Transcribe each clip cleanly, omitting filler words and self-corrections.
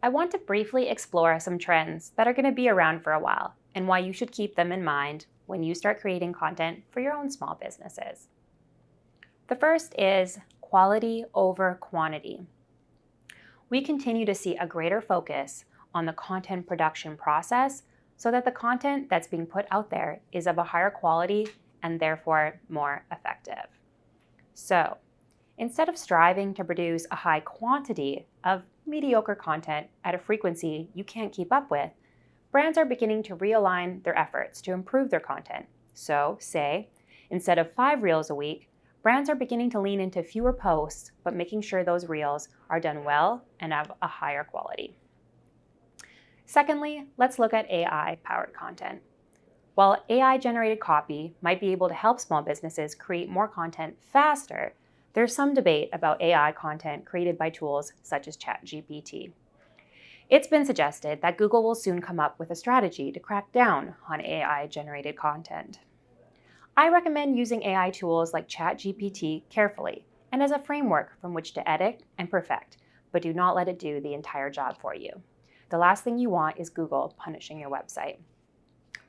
I want to briefly explore some trends that are going to be around for a while and why you should keep them in mind when you start creating content for your own small businesses. The first is quality over quantity. We continue to see a greater focus on the content production process so that the content that's being put out there is of a higher quality and therefore more effective. So, instead of striving to produce a high quantity of mediocre content at a frequency you can't keep up with, brands are beginning to realign their efforts to improve their content. So, say, instead of 5 reels a week, brands are beginning to lean into fewer posts, but making sure those reels are done well and of a higher quality. Secondly, let's look at AI-powered content. While AI-generated copy might be able to help small businesses create more content faster, there's some debate about AI content created by tools such as ChatGPT. It's been suggested that Google will soon come up with a strategy to crack down on AI-generated content. I recommend using AI tools like ChatGPT carefully and as a framework from which to edit and perfect, but do not let it do the entire job for you. The last thing you want is Google punishing your website.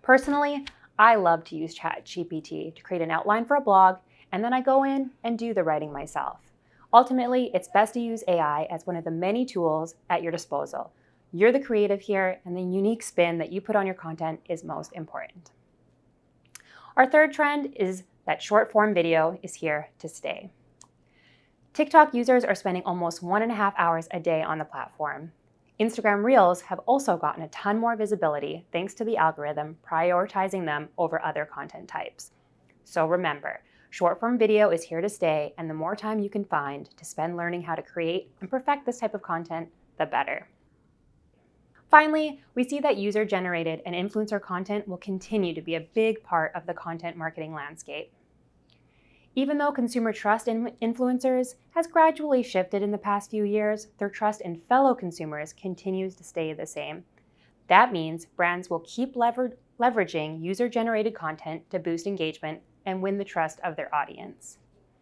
Personally, I love to use ChatGPT to create an outline for a blog, and then I go in and do the writing myself. Ultimately, it's best to use AI as one of the many tools at your disposal. You're the creative here, and the unique spin that you put on your content is most important. Our third trend is that short-form video is here to stay. TikTok users are spending almost 1.5 hours a day on the platform. Instagram Reels have also gotten a ton more visibility thanks to the algorithm prioritizing them over other content types. So remember, short-form video is here to stay, and the more time you can find to spend learning how to create and perfect this type of content, the better. Finally, we see that user-generated and influencer content will continue to be a big part of the content marketing landscape. Even though consumer trust in influencers has gradually shifted in the past few years, their trust in fellow consumers continues to stay the same. That means brands will keep leveraging user-generated content to boost engagement and win the trust of their audience.